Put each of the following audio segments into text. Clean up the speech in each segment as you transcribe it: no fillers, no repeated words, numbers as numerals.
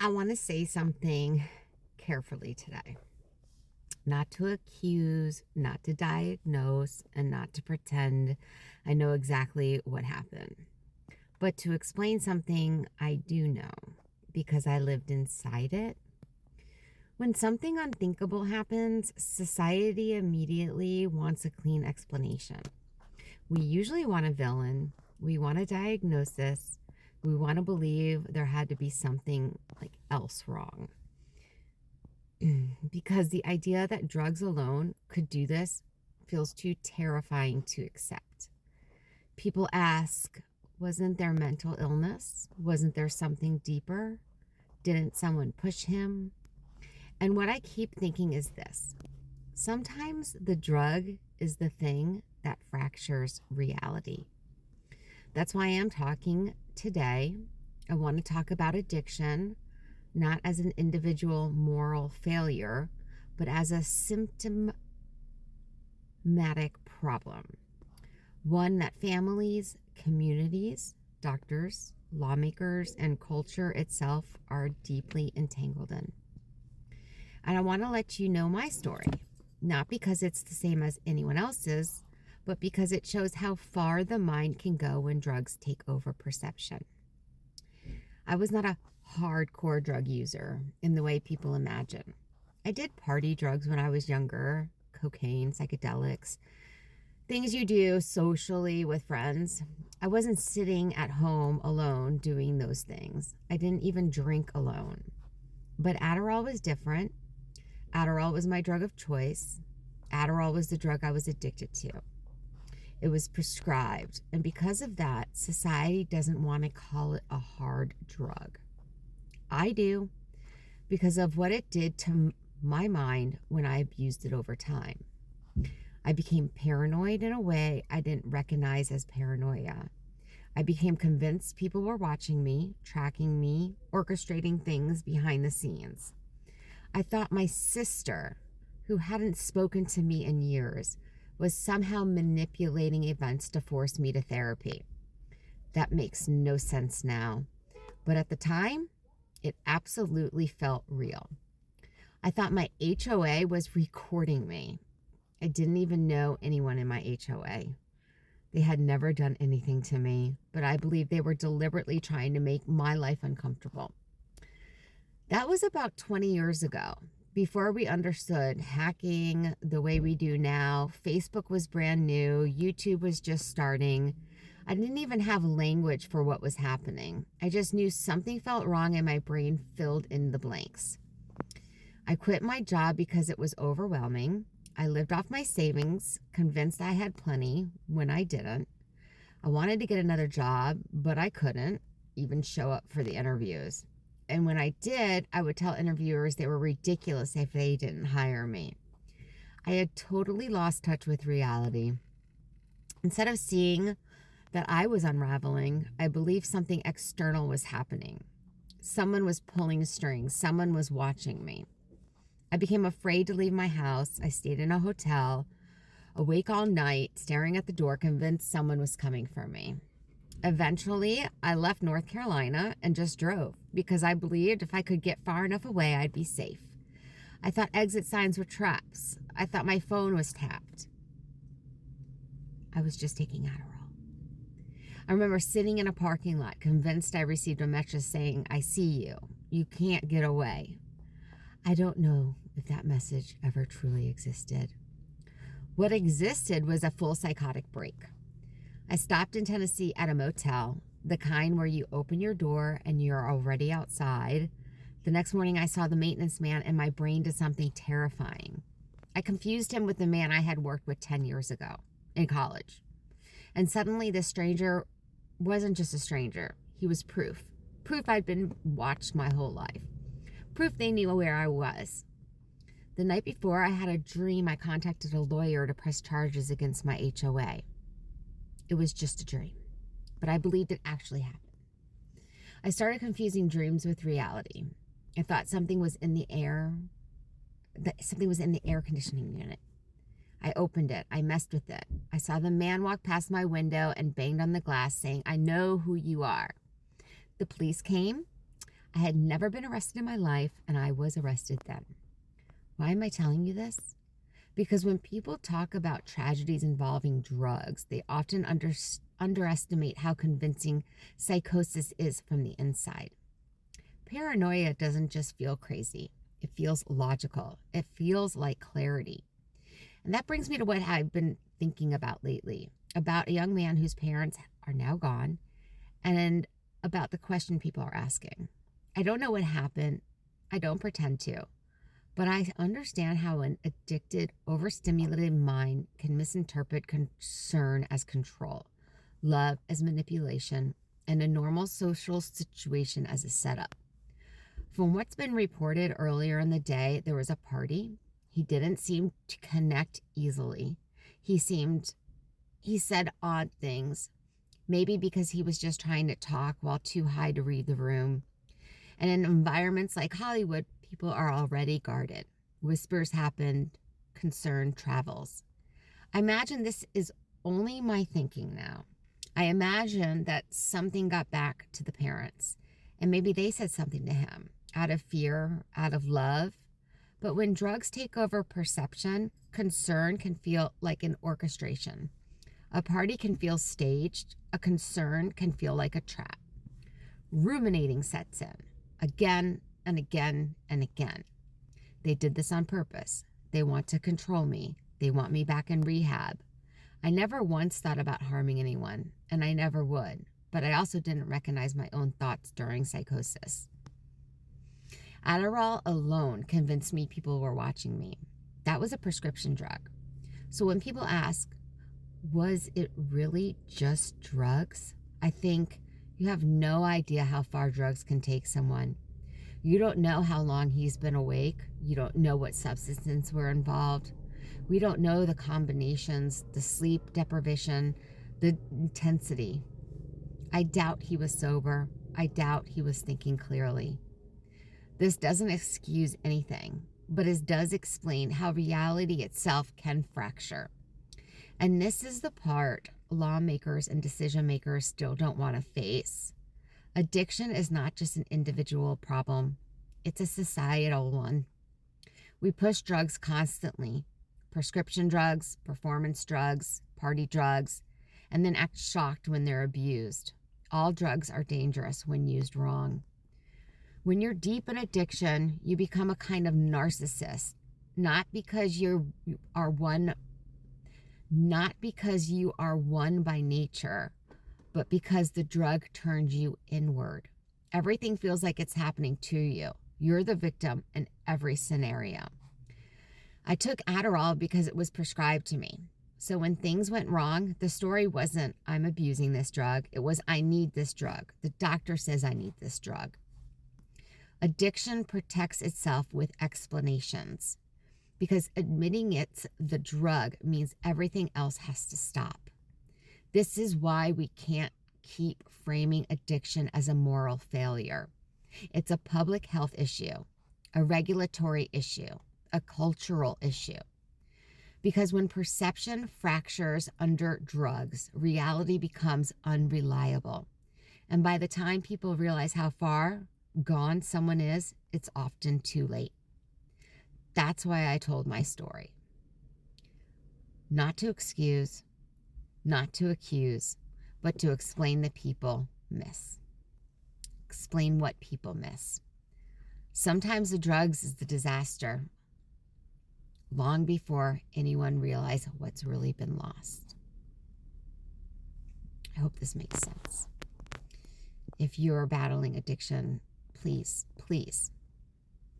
I want to say something carefully today. Not to accuse, not to diagnose, and not to pretend I know exactly what happened, but to explain something I do know because I lived inside it. When something unthinkable happens, society immediately wants a clean explanation. We usually want a villain, we want a diagnosis, we want to believe there had to be something else wrong. Because the idea that drugs alone could do this feels too terrifying to accept. People ask, wasn't there mental illness? Wasn't there something deeper? Didn't someone push him? And what I keep thinking is this: sometimes the drug is the thing that fractures reality. That's why I'm talking today. I want to talk about addiction, not as an individual moral failure, but as a symptomatic problem. One that families, communities, doctors, lawmakers, and culture itself are deeply entangled in. And I want to let you know my story, not because it's the same as anyone else's, but because it shows how far the mind can go when drugs take over perception. I was not a hardcore drug user in the way people imagine. I did party drugs when I was younger, cocaine, psychedelics, things you do socially with friends. I wasn't sitting at home alone doing those things. I didn't even drink alone. But Adderall was different. Adderall was my drug of choice. Adderall was the drug I was addicted to. It was prescribed, and because of that, society doesn't want to call it a hard drug. I do, because of what it did to my mind when I abused it over time. I became paranoid in a way I didn't recognize as paranoia. I became convinced people were watching me, tracking me, orchestrating things behind the scenes. I thought my sister, who hadn't spoken to me in years, was somehow manipulating events to force me to therapy. That makes no sense now, but at the time, it absolutely felt real. I thought my HOA was recording me. I didn't even know anyone in my HOA. They had never done anything to me, but I believe they were deliberately trying to make my life uncomfortable. That was about 20 years ago. Before we understood hacking the way we do now. Facebook was brand new. YouTube was just starting. I didn't even have language for what was happening. I just knew something felt wrong and my brain filled in the blanks. I quit my job because it was overwhelming. I lived off my savings, convinced I had plenty when I didn't. I wanted to get another job, but I couldn't even show up for the interviews. And when I did, I would tell interviewers they were ridiculous if they didn't hire me. I had totally lost touch with reality. Instead of seeing that I was unraveling, I believed something external was happening. Someone was pulling strings. Someone was watching me. I became afraid to leave my house. I stayed in a hotel, awake all night, staring at the door, convinced someone was coming for me. Eventually, I left North Carolina and just drove because I believed if I could get far enough away, I'd be safe. I thought exit signs were traps. I thought my phone was tapped. I was just taking Adderall. I remember sitting in a parking lot, convinced I received a message saying, "I see you. You can't get away." I don't know if that message ever truly existed. What existed was a full psychotic break. I stopped in Tennessee at a motel, the kind where you open your door and you're already outside. The next morning I saw the maintenance man and my brain did something terrifying. I confused him with the man I had worked with 10 years ago in college. And suddenly this stranger wasn't just a stranger. He was proof. Proof I'd been watched my whole life. Proof they knew where I was. The night before, I had a dream I contacted a lawyer to press charges against my HOA. It was just a dream, but I believed it actually happened. I started confusing dreams with reality. I thought something was in the air, that something was in the air conditioning unit. I opened it. I messed with it. I saw the man walk past my window and banged on the glass saying, "I know who you are." The police came. I had never been arrested in my life, and I was arrested then. Why am I telling you this? Because when people talk about tragedies involving drugs, they often underestimate how convincing psychosis is from the inside. Paranoia doesn't just feel crazy. It feels logical. It feels like clarity. And that brings me to what I've been thinking about lately, about a young man whose parents are now gone, and about the question people are asking. I don't know what happened. I don't pretend to. But I understand how an addicted, overstimulated mind can misinterpret concern as control, love as manipulation, and a normal social situation as a setup. From what's been reported earlier in the day, there was a party. He didn't seem to connect easily. He said odd things, maybe because he was just trying to talk while too high to read the room. And in environments like Hollywood, people are already guarded. Whispers happened, concern travels. I imagine this is only my thinking now. I imagine that something got back to the parents, and maybe they said something to him out of fear, out of love. But when drugs take over perception, concern can feel like an orchestration. A party can feel staged. A concern can feel like a trap. Ruminating sets in, again and again and again. They did this on purpose. They want to control me. They want me back in rehab. I never once thought about harming anyone, and I never would. But I also didn't recognize my own thoughts during psychosis. Adderall alone convinced me people were watching me. That was a prescription drug. So when people ask, was it really just drugs? I think you have no idea how far drugs can take someone. You don't know how long he's been awake. You don't know what substances were involved. We don't know the combinations, the sleep deprivation, the intensity. I doubt he was sober. I doubt he was thinking clearly. This doesn't excuse anything, but it does explain how reality itself can fracture. And this is the part lawmakers and decision makers still don't want to face. Addiction is not just an individual problem. It's a societal one. We push drugs constantly. Prescription drugs, performance drugs, party drugs, and then act shocked when they're abused. All drugs are dangerous when used wrong. When you're deep in addiction, you become a kind of narcissist, not because you are one by nature, but because the drug turns you inward. Everything feels like it's happening to you. You're the victim in every scenario. I took Adderall because it was prescribed to me. So when things went wrong, the story wasn't, I'm abusing this drug. It was, I need this drug. The doctor says I need this drug. Addiction protects itself with explanations because admitting it's the drug means everything else has to stop. This is why we can't keep framing addiction as a moral failure. It's a public health issue, a regulatory issue, a cultural issue. Because when perception fractures under drugs, reality becomes unreliable. And by the time people realize how far gone someone is, it's often too late. That's why I told my story. Not to excuse, not to accuse, but to explain the people miss. Explain what people miss. Sometimes the drugs is the disaster, long before anyone realizes what's really been lost. I hope this makes sense. If you're battling addiction, please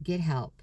get help.